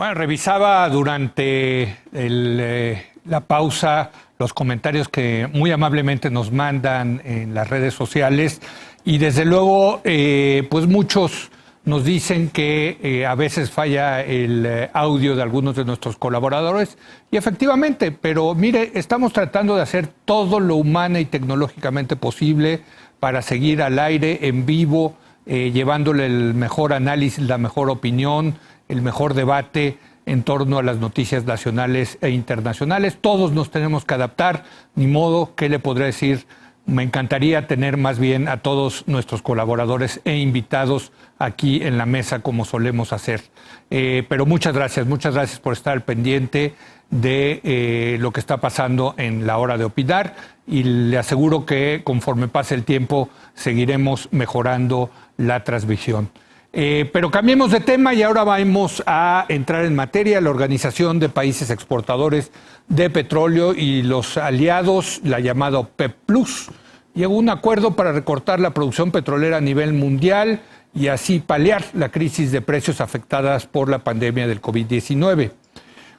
Bueno, revisaba durante la pausa los comentarios que muy amablemente nos mandan en las redes sociales y desde luego pues muchos nos dicen que a veces falla el audio de algunos de nuestros colaboradores y efectivamente, pero mire, estamos tratando de hacer todo lo humano y tecnológicamente posible para seguir al aire, en vivo, llevándole el mejor análisis, la mejor opinión, el mejor debate en torno a las noticias nacionales e internacionales. Todos nos tenemos que adaptar, ni modo, ¿qué le podré decir? Me encantaría tener más bien a todos nuestros colaboradores e invitados aquí en la mesa como solemos hacer. Pero muchas gracias por estar al pendiente de lo que está pasando en la hora de opinar y le aseguro que conforme pase el tiempo seguiremos mejorando la transmisión. Pero cambiemos de tema y ahora vamos a entrar en materia. La Organización de Países Exportadores de Petróleo y los aliados, la llamada OPEP Plus, llegó a un acuerdo para recortar la producción petrolera a nivel mundial y así paliar la crisis de precios afectadas por la pandemia del COVID-19.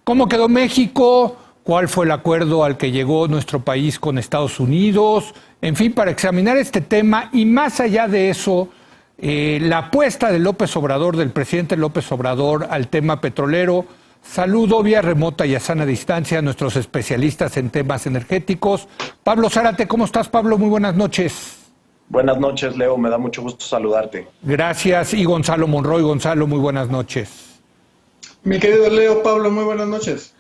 ¿Cómo quedó México? ¿Cuál fue el acuerdo al que llegó nuestro país con Estados Unidos? En fin, para examinar este tema y más allá de eso, la apuesta de López Obrador, del presidente López Obrador al tema petrolero. Saludo vía remota y a sana distancia a nuestros especialistas en temas energéticos. Pablo Zárate, ¿cómo estás, Pablo? Muy buenas noches. Buenas noches, Leo. Me da mucho gusto saludarte. Gracias. Y Gonzalo Monroy. Gonzalo, muy buenas noches. Mi querido Leo, Pablo, muy buenas noches.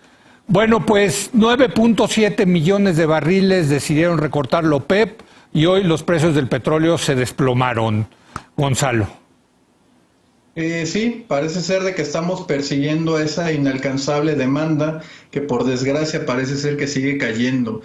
Bueno, pues 9.7 millones de barriles decidieron recortar la OPEP y hoy los precios del petróleo se desplomaron. Gonzalo. Sí, parece ser de que estamos persiguiendo esa inalcanzable demanda que por desgracia parece ser que sigue cayendo.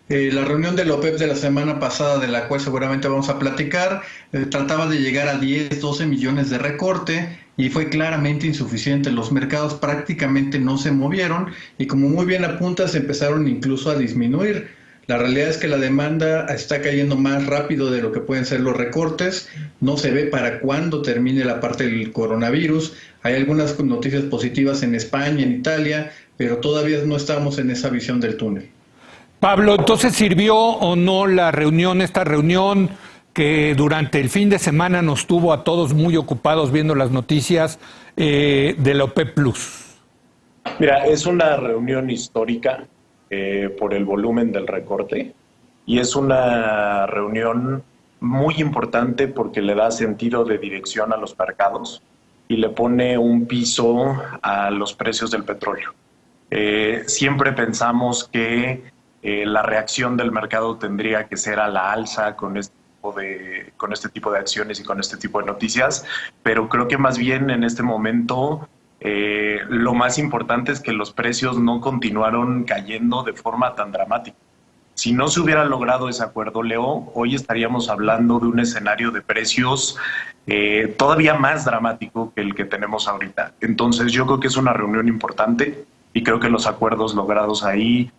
La reunión de la OPEP de la semana pasada, de la cual seguramente vamos a platicar, trataba de llegar a 10, 12 millones de recorte y fue claramente insuficiente. Los mercados prácticamente no se movieron y como muy bien apuntas, empezaron incluso a disminuir. La realidad es que la demanda está cayendo más rápido de lo que pueden ser los recortes. No se ve para cuándo termine la parte del coronavirus. Hay algunas noticias positivas en España, en Italia, pero todavía no estamos en esa visión del túnel. Pablo, entonces, ¿sirvió o no esta reunión que durante el fin de semana nos tuvo a todos muy ocupados viendo las noticias de la OPEP Plus? Mira, es una reunión histórica por el volumen del recorte y es una reunión muy importante porque le da sentido de dirección a los mercados y le pone un piso a los precios del petróleo. Siempre pensamos que la reacción del mercado tendría que ser a la alza con este tipo de acciones y con este tipo de noticias, pero creo que más bien en este momento lo más importante es que los precios no continuaron cayendo de forma tan dramática. Si no se hubiera logrado ese acuerdo, Leo, hoy estaríamos hablando de un escenario de precios todavía más dramático que el que tenemos ahorita. Entonces yo creo que es una reunión importante y creo que los acuerdos logrados ahí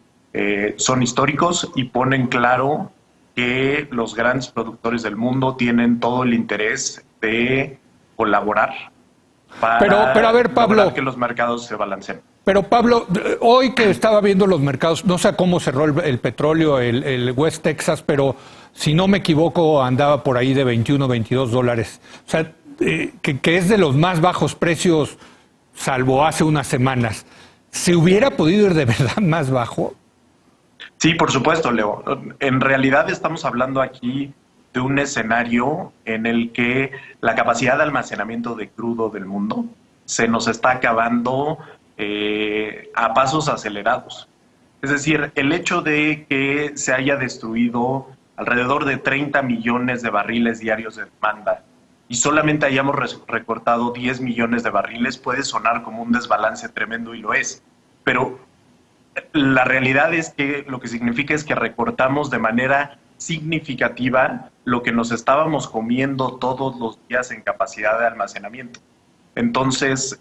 son históricos y ponen claro que los grandes productores del mundo tienen todo el interés de colaborar Pero a ver, Pablo, lograr que los mercados se balanceen. Pero Pablo, hoy que estaba viendo los mercados, no sé cómo cerró el petróleo, el West Texas, pero si no me equivoco andaba por ahí de 21, 22 dólares. O sea, que es de los más bajos precios, salvo hace unas semanas. ¿Se hubiera podido ir de verdad más bajo? Sí, por supuesto, Leo. En realidad estamos hablando aquí de un escenario en el que la capacidad de almacenamiento de crudo del mundo se nos está acabando a pasos acelerados. Es decir, el hecho de que se haya destruido alrededor de 30 millones de barriles diarios de demanda y solamente hayamos recortado 10 millones de barriles puede sonar como un desbalance tremendo y lo es. Pero la realidad es que lo que significa es que recortamos de manera significativa lo que nos estábamos comiendo todos los días en capacidad de almacenamiento. Entonces,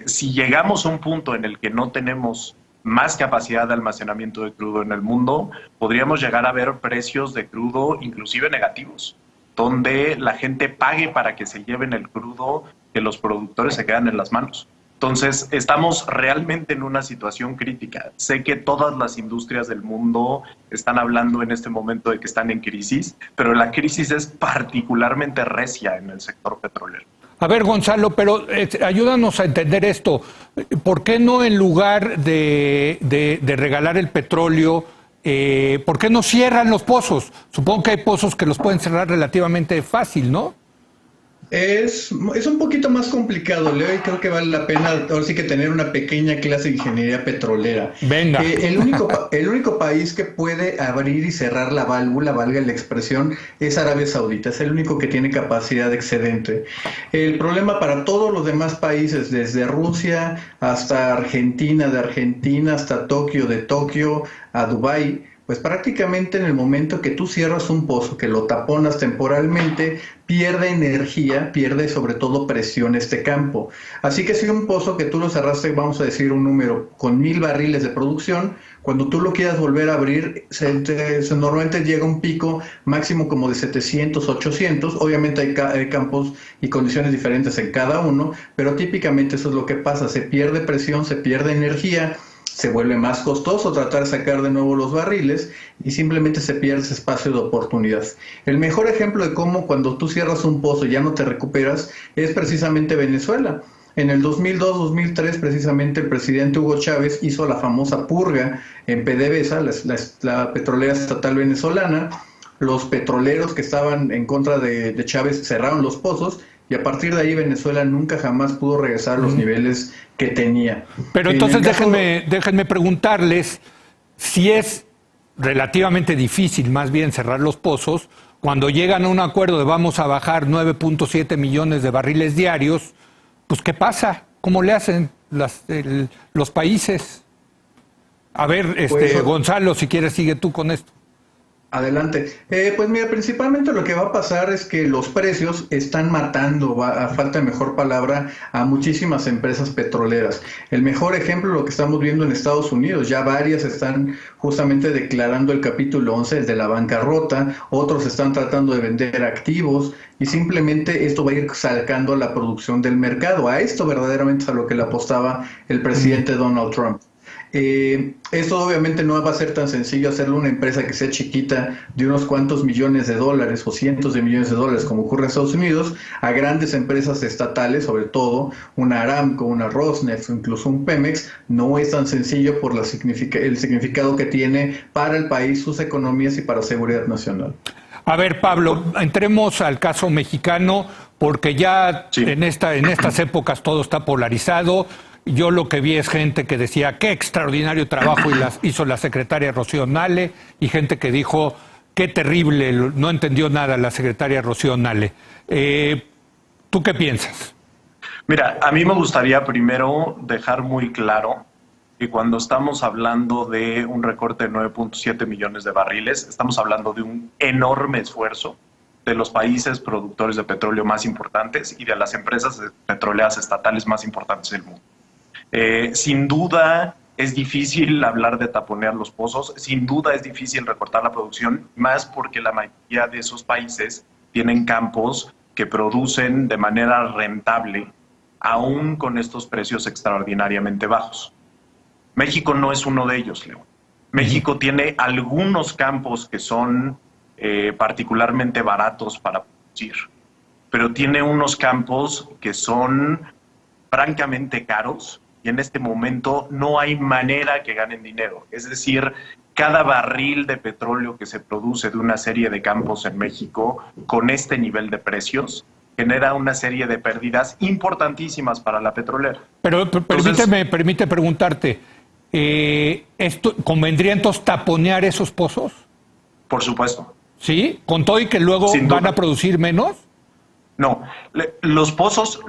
si llegamos a un punto en el que no tenemos más capacidad de almacenamiento de crudo en el mundo, podríamos llegar a ver precios de crudo inclusive negativos, donde la gente pague para que se lleven el crudo que los productores se quedan en las manos. Entonces, estamos realmente en una situación crítica. Sé que todas las industrias del mundo están hablando en este momento de que están en crisis, pero la crisis es particularmente recia en el sector petrolero. A ver, Gonzalo, pero ayúdanos a entender esto. ¿Por qué no, en lugar de regalar el petróleo, por qué no cierran los pozos? Supongo que hay pozos que los pueden cerrar relativamente fácil, ¿no? Es un poquito más complicado, Leo, y creo que vale la pena ahora sí que tener una pequeña clase de ingeniería petrolera. Venga. El único país que puede abrir y cerrar la válvula, valga la expresión, es Arabia Saudita. Es el único que tiene capacidad de excedente. El problema para todos los demás países, desde Rusia hasta Argentina, de Argentina hasta Tokio, de Tokio a Dubái, pues prácticamente en el momento que tú cierras un pozo, que lo taponas temporalmente, pierde energía, pierde sobre todo presión este campo. Así que si un pozo que tú lo cerraste, vamos a decir un número, con 1000 barriles de producción, cuando tú lo quieras volver a abrir, normalmente llega un pico máximo como de 700, 800. Obviamente hay campos y condiciones diferentes en cada uno, pero típicamente eso es lo que pasa, se pierde presión, se pierde energía, se vuelve más costoso tratar de sacar de nuevo los barriles y simplemente se pierde ese espacio de oportunidad. El mejor ejemplo de cómo cuando tú cierras un pozo y ya no te recuperas es precisamente Venezuela. En el 2002-2003 precisamente el presidente Hugo Chávez hizo la famosa purga en PDVSA, la petrolera estatal venezolana. Los petroleros que estaban en contra de Chávez cerraron los pozos y a partir de ahí Venezuela nunca jamás pudo regresar a los niveles que tenía. Pero entonces déjenme preguntarles si es relativamente difícil más bien cerrar los pozos cuando llegan a un acuerdo de vamos a bajar 9.7 millones de barriles diarios, pues ¿qué pasa? ¿Cómo le hacen los países? A ver, pues, Gonzalo, si quieres sigue tú con esto. Adelante. Pues mira, principalmente lo que va a pasar es que los precios están matando, a falta de mejor palabra, a muchísimas empresas petroleras. El mejor ejemplo lo que estamos viendo en Estados Unidos, ya varias están justamente declarando el capítulo 11 de la bancarrota, otros están tratando de vender activos y simplemente esto va a ir sacando la producción del mercado. A esto verdaderamente es a lo que le apostaba el presidente Donald Trump. Esto obviamente no va a ser tan sencillo hacerlo una empresa que sea chiquita de unos cuantos millones de dólares o cientos de millones de dólares como ocurre en Estados Unidos, a grandes empresas estatales, sobre todo una Aramco, una Rosneft, incluso un Pemex. No es tan sencillo por el significado que tiene para el país, sus economías y para la seguridad nacional. A ver, Pablo, entremos al caso mexicano, porque ya sí, en estas épocas todo está polarizado. Yo lo que vi es gente que decía qué extraordinario trabajo hizo la secretaria Rocío Nale, y gente que dijo qué terrible, no entendió nada la secretaria Rocío Nale. ¿Tú qué piensas? Mira, a mí me gustaría primero dejar muy claro que cuando estamos hablando de un recorte de 9.7 millones de barriles, estamos hablando de un enorme esfuerzo de los países productores de petróleo más importantes y de las empresas petroleras estatales más importantes del mundo. Sin duda es difícil hablar de taponear los pozos, sin duda es difícil recortar la producción, más porque la mayoría de esos países tienen campos que producen de manera rentable, aún con estos precios extraordinariamente bajos. México no es uno de ellos, Leo. México tiene algunos campos que son particularmente baratos para producir, pero tiene unos campos que son francamente caros, y en este momento no hay manera que ganen dinero. Es decir, cada barril de petróleo que se produce de una serie de campos en México con este nivel de precios genera una serie de pérdidas importantísimas para la petrolera. Pero permite preguntarte, ¿convendría entonces taponear esos pozos? Por supuesto. ¿Sí? ¿Con todo y que luego van a producir menos? No, los pozos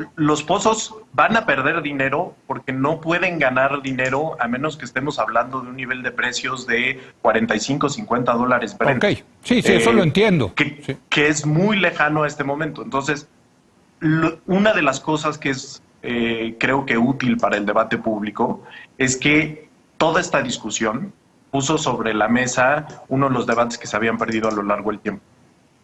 van a perder dinero porque no pueden ganar dinero a menos que estemos hablando de un nivel de precios de 45, 50 dólares Brent. Ok, sí, eso lo entiendo. Que es muy lejano a este momento. Entonces, una de las cosas que es creo que útil para el debate público es que toda esta discusión puso sobre la mesa uno de los debates que se habían perdido a lo largo del tiempo.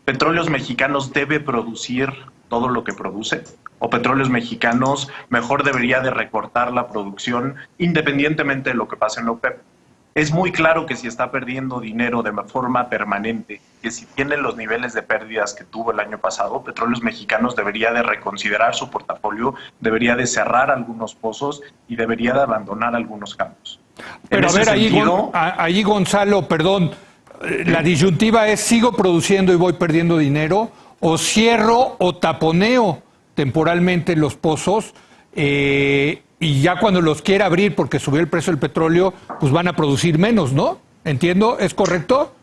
Petróleos Mexicanos debe producir todo lo que produce, o Petróleos Mexicanos mejor debería de recortar la producción independientemente de lo que pase en la OPEP. Es muy claro que si está perdiendo dinero de forma permanente, que si tiene los niveles de pérdidas que tuvo el año pasado, Petróleos Mexicanos debería de reconsiderar su portafolio, debería de cerrar algunos pozos y debería de abandonar algunos campos. Pero a ver, ahí Gonzalo, perdón, la disyuntiva es: ¿sigo produciendo y voy perdiendo dinero, o cierro o taponeo temporalmente los pozos? Y ya cuando los quiera abrir porque subió el precio del petróleo, pues van a producir menos, ¿no? ¿Entiendo? ¿Es correcto?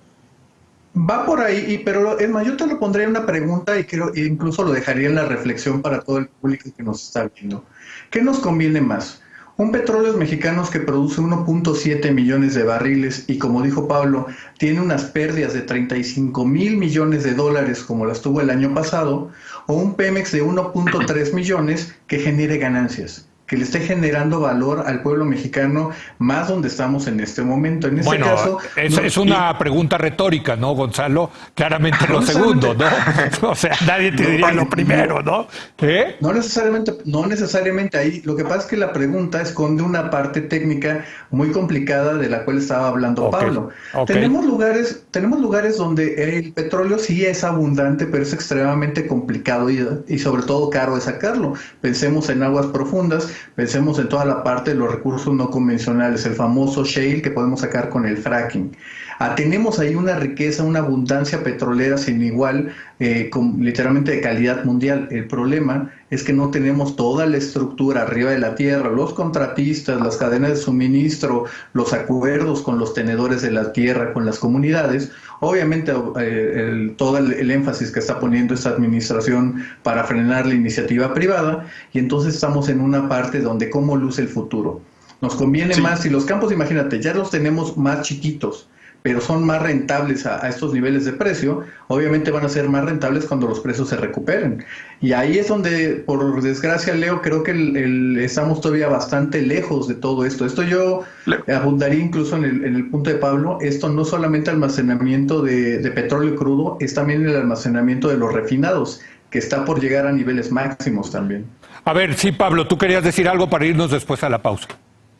Va por ahí, pero es más, yo te lo pondría en una pregunta y creo, incluso lo dejaría en la reflexión para todo el público que nos está viendo. ¿Qué nos conviene más? Un Petróleos Mexicanos que produce 1.7 millones de barriles y, como dijo Pablo, tiene unas pérdidas de 35,000 millones de dólares como las tuvo el año pasado, o un Pemex de 1.3 millones que genere ganancias, que le esté generando valor al pueblo mexicano, más donde estamos en este momento. En este caso, es una pregunta retórica, ¿no, Gonzalo? Claramente lo segundo, ¿no? O sea, nadie te diría lo primero, ¿no? ¿Eh? No necesariamente ahí. Lo que pasa es que la pregunta esconde una parte técnica muy complicada de la cual estaba hablando Pablo. Tenemos lugares donde el petróleo sí es abundante, pero es extremadamente complicado y sobre todo caro de sacarlo. Pensemos en aguas profundas. Pensemos en toda la parte de los recursos no convencionales, el famoso shale que podemos sacar con el fracking. Tenemos ahí una riqueza, una abundancia petrolera sin igual, literalmente de calidad mundial. El problema es que no tenemos toda la estructura arriba de la tierra, los contratistas, las cadenas de suministro, los acuerdos con los tenedores de la tierra, con las comunidades. Obviamente todo el énfasis que está poniendo esta administración para frenar la iniciativa privada, y entonces estamos en una parte donde cómo luce el futuro. Nos conviene más si los campos, imagínate, ya los tenemos más chiquitos, pero son más rentables a estos niveles de precio. Obviamente van a ser más rentables cuando los precios se recuperen. Y ahí es donde, por desgracia, Leo, creo que estamos todavía bastante lejos de todo esto. Esto yo abundaría incluso en el punto de Pablo. Esto no solamente almacenamiento de petróleo crudo, es también el almacenamiento de los refinados, que está por llegar a niveles máximos también. A ver, sí, Pablo, tú querías decir algo para irnos después a la pausa.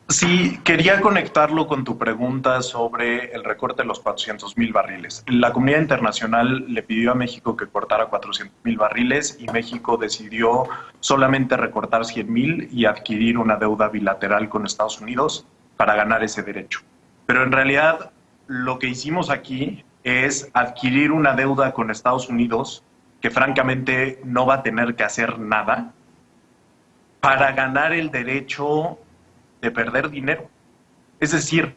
Sí, quería conectarlo con tu pregunta sobre el recorte de los 400,000 barriles. La comunidad internacional le pidió a México que cortara 400,000 barriles y México decidió solamente recortar 100,000 y adquirir una deuda bilateral con Estados Unidos para ganar ese derecho. Pero en realidad lo que hicimos aquí es adquirir una deuda con Estados Unidos que francamente no va a tener que hacer nada para ganar el derecho de perder dinero. Es decir,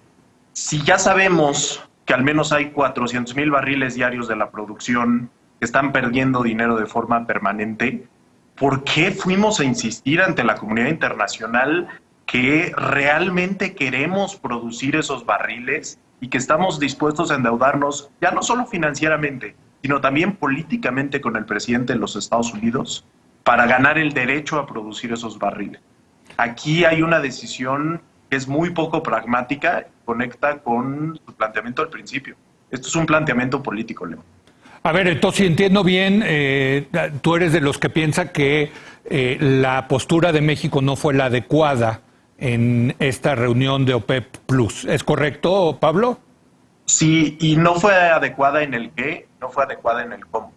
si ya sabemos que al menos hay 400,000 barriles diarios de la producción que están perdiendo dinero de forma permanente, ¿por qué fuimos a insistir ante la comunidad internacional que realmente queremos producir esos barriles y que estamos dispuestos a endeudarnos, ya no solo financieramente, sino también políticamente con el presidente de los Estados Unidos para ganar el derecho a producir esos barriles? Aquí hay una decisión que es muy poco pragmática y conecta con su planteamiento al principio. Esto es un planteamiento político, Leo. A ver, entonces, si entiendo bien, tú eres de los que piensa que la postura de México no fue la adecuada en esta reunión de OPEP Plus. ¿Es correcto, Pablo? Sí, y no fue adecuada en el qué, no fue adecuada en el cómo.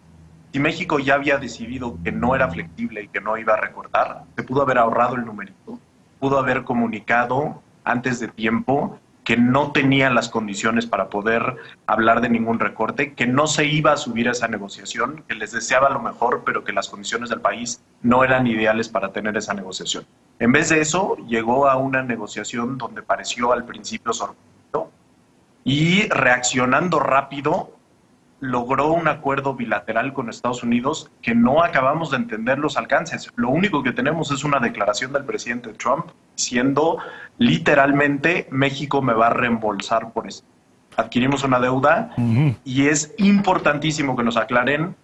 Si México ya había decidido que no era flexible y que no iba a recortar, se pudo haber ahorrado el numerito, pudo haber comunicado antes de tiempo que no tenía las condiciones para poder hablar de ningún recorte, que no se iba a subir a esa negociación, que les deseaba lo mejor, pero que las condiciones del país no eran ideales para tener esa negociación. En vez de eso, llegó a una negociación donde pareció al principio sorprendido y reaccionando rápido, logró un acuerdo bilateral con Estados Unidos que no acabamos de entender los alcances. Lo único que tenemos es una declaración del presidente Trump diciendo literalmente México me va a reembolsar por eso. Adquirimos una deuda y es importantísimo que nos aclaren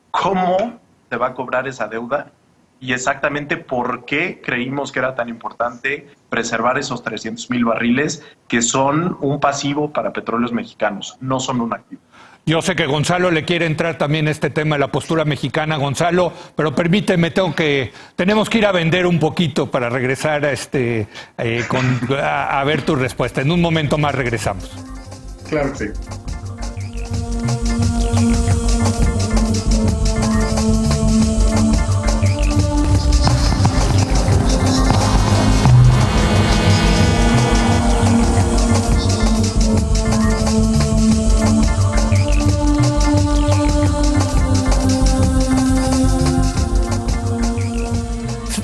cómo se va a cobrar esa deuda y exactamente por qué creímos que era tan importante preservar esos 300,000 barriles que son un pasivo para Petróleos Mexicanos, no son un activo. Yo sé que Gonzalo le quiere entrar también a este tema de la postura mexicana, Gonzalo, pero permíteme, tenemos que ir a vender un poquito para regresar a ver tu respuesta. En un momento más regresamos. Claro que sí.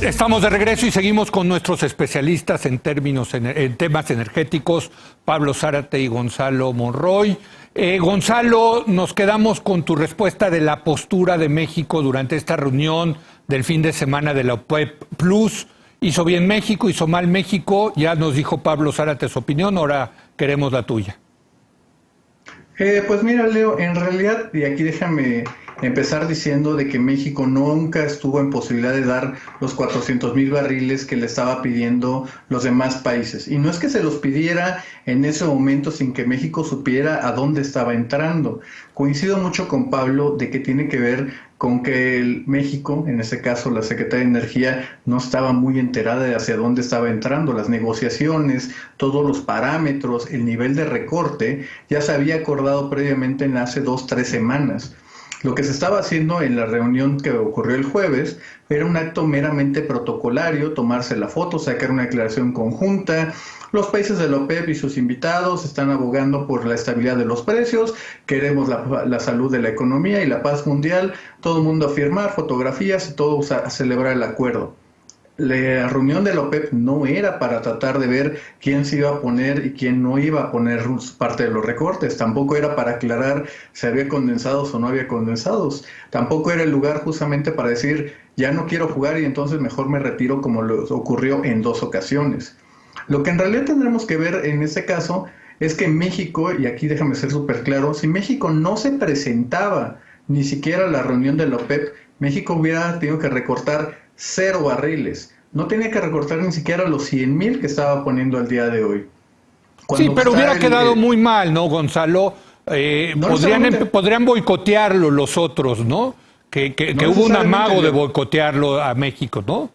Estamos de regreso y seguimos con nuestros especialistas en temas energéticos, Pablo Zárate y Gonzalo Monroy. Gonzalo, nos quedamos con tu respuesta de la postura de México durante esta reunión del fin de semana de la OPEP Plus. ¿Hizo bien México? ¿Hizo mal México? Ya nos dijo Pablo Zárate su opinión, ahora queremos la tuya. Pues mira, Leo, en realidad, y aquí déjame empezar diciendo de que México nunca estuvo en posibilidad de dar los 400,000 barriles que le estaba pidiendo los demás países. Y no es que se los pidiera en ese momento sin que México supiera a dónde estaba entrando. Coincido mucho con Pablo de que tiene que ver con que México, en este caso la Secretaría de Energía, no estaba muy enterada de hacia dónde estaba entrando. Las negociaciones, todos los parámetros, el nivel de recorte, ya se había acordado previamente en hace 2-3 semanas. Lo que se estaba haciendo en la reunión que ocurrió el jueves era un acto meramente protocolario, tomarse la foto, sacar una declaración conjunta. Los países de la OPEP y sus invitados están abogando por la estabilidad de los precios, queremos la salud de la economía y la paz mundial, todo el mundo a firmar fotografías y todos a celebrar el acuerdo. La reunión de la OPEP no era para tratar de ver quién se iba a poner y quién no iba a poner parte de los recortes. Tampoco era para aclarar si había condensados o no había condensados. Tampoco era el lugar justamente para decir, ya no quiero jugar y entonces mejor me retiro, como lo ocurrió en 2 ocasiones. Lo que en realidad tendremos que ver en este caso es que México, y aquí déjame ser súper claro, si México no se presentaba ni siquiera a la reunión de la OPEP, México hubiera tenido que recortar 0 barriles. No tenía que recortar ni siquiera los 100,000 que estaba poniendo al día de hoy. Sí, pero hubiera quedado muy mal, ¿no, Gonzalo? Podrían boicotearlo los otros, ¿no? Que hubo un amago de boicotearlo a México, ¿no?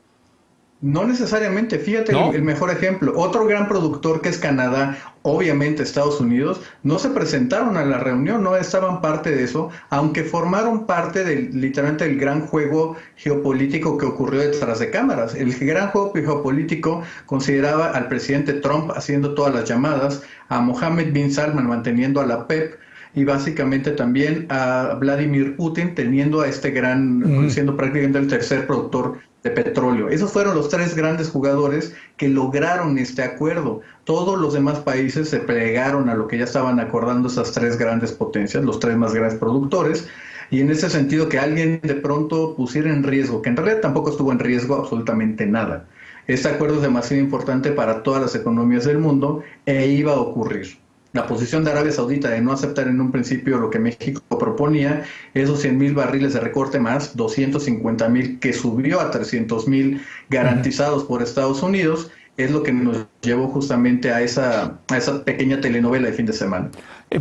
No necesariamente, fíjate, ¿no? El mejor ejemplo, otro gran productor que es Canadá, obviamente Estados Unidos, no se presentaron a la reunión, no estaban parte de eso, aunque formaron parte literalmente del gran juego geopolítico que ocurrió detrás de cámaras. El gran juego geopolítico consideraba al presidente Trump haciendo todas las llamadas, a Mohammed bin Salman manteniendo a la PEP, y básicamente también a Vladimir Putin teniendo a siendo prácticamente el tercer productor de petróleo. Esos fueron los 3 grandes jugadores que lograron este acuerdo. Todos los demás países se plegaron a lo que ya estaban acordando esas 3 grandes potencias, los 3 más grandes productores, y en ese sentido que alguien de pronto pusiera en riesgo, que en realidad tampoco estuvo en riesgo absolutamente nada. Este acuerdo es demasiado importante para todas las economías del mundo e iba a ocurrir. La posición de Arabia Saudita de no aceptar en un principio lo que México proponía, esos 100,000 barriles de recorte más 250,000 que subió a 300,000 garantizados por Estados Unidos, es lo que nos llevó justamente a esa pequeña telenovela de fin de semana.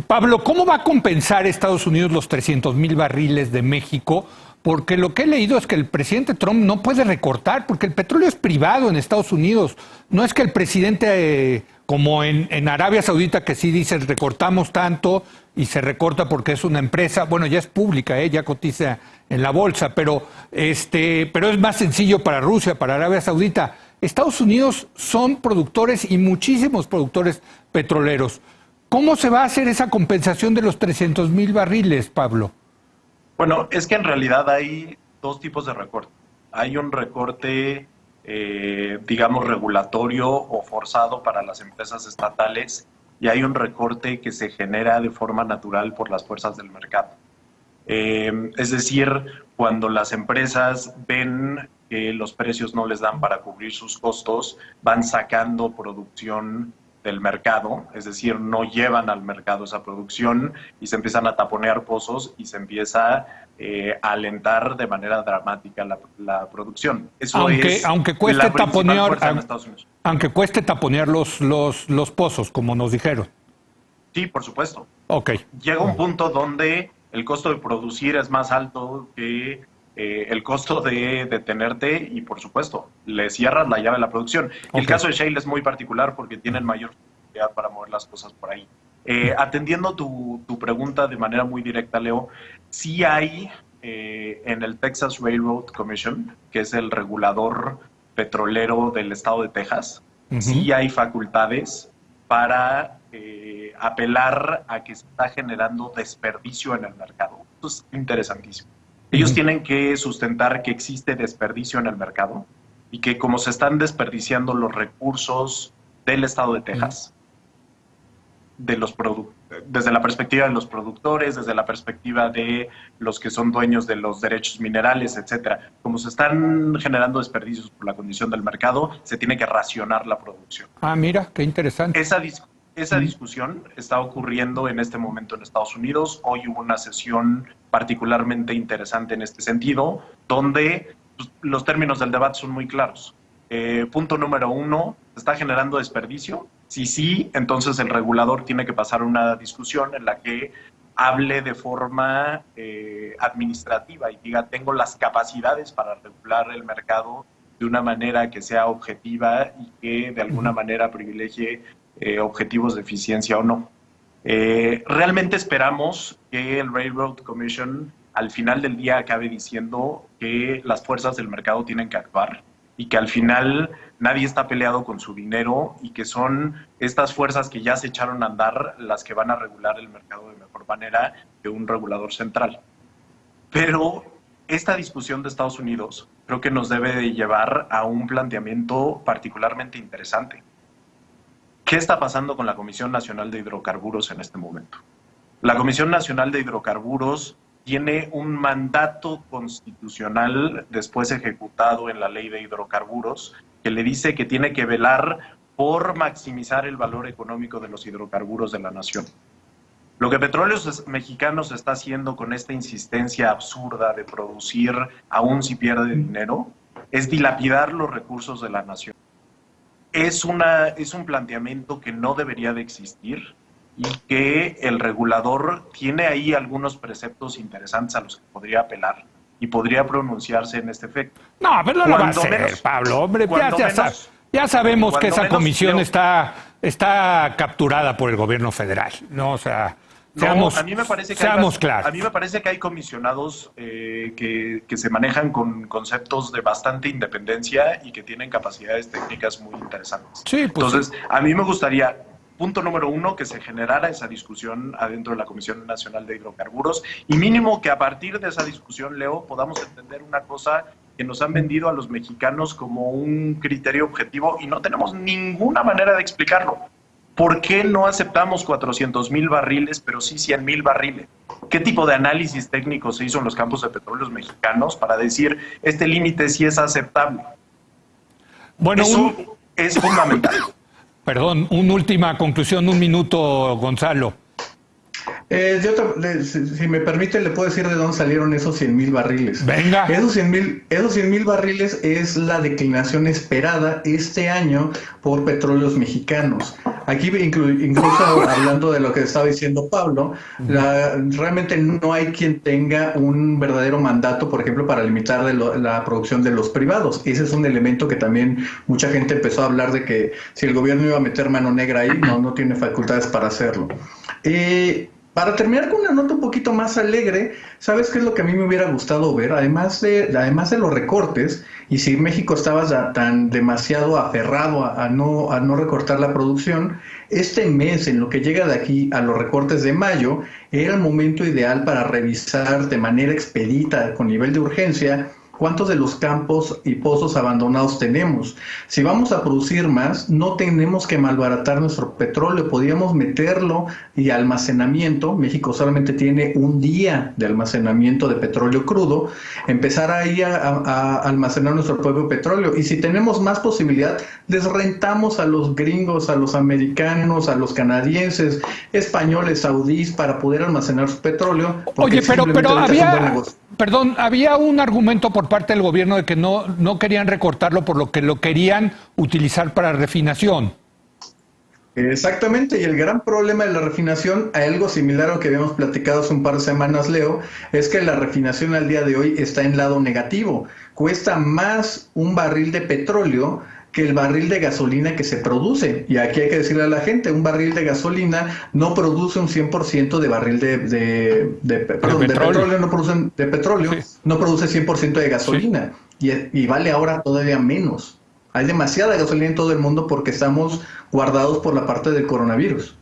Pablo, ¿cómo va a compensar Estados Unidos los 300,000 barriles de México? Porque lo que he leído es que el presidente Trump no puede recortar, porque el petróleo es privado en Estados Unidos. No es que el presidente, como en Arabia Saudita, que sí dice recortamos tanto y se recorta porque es una empresa, bueno, ya es pública, ya cotiza en la bolsa, pero es más sencillo para Rusia, para Arabia Saudita. Estados Unidos son productores y muchísimos productores petroleros. ¿Cómo se va a hacer esa compensación de los 300,000 barriles, Pablo? Bueno, es que en realidad hay 2 tipos de recorte. Hay un recorte, digamos, regulatorio o forzado para las empresas estatales y hay un recorte que se genera de forma natural por las fuerzas del mercado. Es decir, cuando las empresas ven que los precios no les dan para cubrir sus costos, van sacando producción del mercado, es decir, no llevan al mercado esa producción y se empiezan a taponear pozos y se empieza a alentar de manera dramática la producción. Eso aunque cueste taponear, aunque cueste taponear los pozos, como nos dijeron. Sí, por supuesto. Ok. Llega un punto donde el costo de producir es más alto que el costo de detenerte y, por supuesto, le cierras la llave a la producción. Ok. El caso de shale es muy particular porque tienen mayor facilidad para mover las cosas por ahí. Atendiendo tu pregunta de manera muy directa, Leo, sí hay en el Texas Railroad Commission, que es el regulador petrolero del estado de Texas, sí hay facultades para apelar a que se está generando desperdicio en el mercado. Esto es interesantísimo. Ellos tienen que sustentar que existe desperdicio en el mercado y que como se están desperdiciando los recursos del estado de Texas, desde la perspectiva de los productores, desde la perspectiva de los que son dueños de los derechos minerales, etcétera. Como se están generando desperdicios por la condición del mercado, se tiene que racionar la producción. Ah, mira, qué interesante. Esa discusión está ocurriendo en este momento en Estados Unidos. Hoy hubo una sesión particularmente interesante en este sentido, donde los términos del debate son muy claros. Punto número 1, ¿se está generando desperdicio? Si sí, entonces el regulador tiene que pasar una discusión en la que hable de forma administrativa y diga, tengo las capacidades para regular el mercado de una manera que sea objetiva y que de alguna manera privilegie objetivos de eficiencia o no. Realmente esperamos que el Railroad Commission al final del día acabe diciendo que las fuerzas del mercado tienen que actuar y que al final nadie está peleado con su dinero y que son estas fuerzas que ya se echaron a andar las que van a regular el mercado de mejor manera que un regulador central. Pero esta discusión de Estados Unidos creo que nos debe de llevar a un planteamiento particularmente interesante. ¿Qué está pasando con la Comisión Nacional de Hidrocarburos en este momento? La Comisión Nacional de Hidrocarburos tiene un mandato constitucional después ejecutado en la Ley de Hidrocarburos que le dice que tiene que velar por maximizar el valor económico de los hidrocarburos de la nación. Lo que Petróleos Mexicanos está haciendo con esta insistencia absurda de producir aún si pierde dinero es dilapidar los recursos de la nación. Es un planteamiento que no debería de existir y que el regulador tiene ahí algunos preceptos interesantes a los que podría apelar y podría pronunciarse en este efecto. No, pero no lo va a hacer, Pablo. Hombre, ya sabemos que esa comisión está capturada por el gobierno federal, ¿no? O sea, a mí me parece que claros. A mí me parece que hay comisionados que se manejan con conceptos de bastante independencia y que tienen capacidades técnicas muy interesantes. Sí, pues entonces, a mí me gustaría, punto número 1, que se generara esa discusión adentro de la Comisión Nacional de Hidrocarburos y mínimo que a partir de esa discusión, Leo, podamos entender una cosa que nos han vendido a los mexicanos como un criterio objetivo y no tenemos ninguna manera de explicarlo. ¿Por qué no aceptamos 400,000 barriles, pero sí 100,000 barriles? ¿Qué tipo de análisis técnico se hizo en los campos de petróleos mexicanos para decir este límite sí es aceptable? Bueno, eso es fundamental. Perdón, una última conclusión, un minuto, Gonzalo. Si me permite, le puedo decir de dónde salieron esos 100,000 barriles. Venga. Esos 100,000 barriles es la declinación esperada este año por Petróleos Mexicanos. Aquí incluso hablando de lo que estaba diciendo Pablo, realmente no hay quien tenga un verdadero mandato, por ejemplo, para limitar la producción de los privados. Ese es un elemento que también mucha gente empezó a hablar de que si el gobierno iba a meter mano negra ahí, no tiene facultades para hacerlo. Para terminar con una nota un poquito más alegre, ¿sabes qué es lo que a mí me hubiera gustado ver? Además de los recortes, y si México estaba tan demasiado aferrado a no recortar la producción, este mes, en lo que llega de aquí a los recortes de mayo, era el momento ideal para revisar de manera expedita, con nivel de urgencia, ¿cuántos de los campos y pozos abandonados tenemos? Si vamos a producir más, no tenemos que malbaratar nuestro petróleo, podríamos meterlo y almacenamiento. México solamente tiene un día de almacenamiento de petróleo crudo, empezar ahí a almacenar nuestro propio petróleo. Y si tenemos más posibilidad, les rentamos a los gringos, a los americanos, a los canadienses, españoles, saudíes, para poder almacenar su petróleo. Oye, pero había un argumento por parte del gobierno de que no querían recortarlo, por lo que lo querían utilizar para refinación. Exactamente, y el gran problema de la refinación, algo similar a lo que habíamos platicado hace un par de semanas, Leo, es que la refinación al día de hoy está en lado negativo. Cuesta más un barril de petróleo que el barril de gasolina que se produce. Y aquí hay que decirle a la gente, un barril de gasolina no produce un 100% de barril de petróleo, no produce, de petróleo, sí, no produce 100% de gasolina. Sí. Y vale ahora todavía menos. Hay demasiada gasolina en todo el mundo porque estamos guardados por la parte del coronavirus.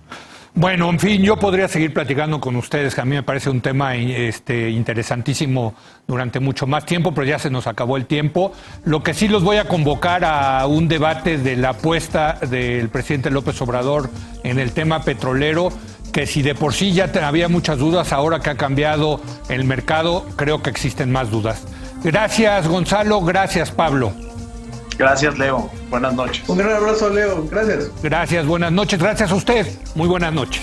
Bueno, en fin, yo podría seguir platicando con ustedes, que a mí me parece un tema interesantísimo durante mucho más tiempo, pero ya se nos acabó el tiempo. Lo que sí los voy a convocar a un debate de la apuesta del presidente López Obrador en el tema petrolero, que si de por sí ya había muchas dudas, ahora que ha cambiado el mercado, creo que existen más dudas. Gracias, Gonzalo. Gracias, Pablo. Gracias, Leo. Buenas noches. Un gran abrazo, Leo. Gracias. Gracias, buenas noches. Gracias a usted. Muy buenas noches.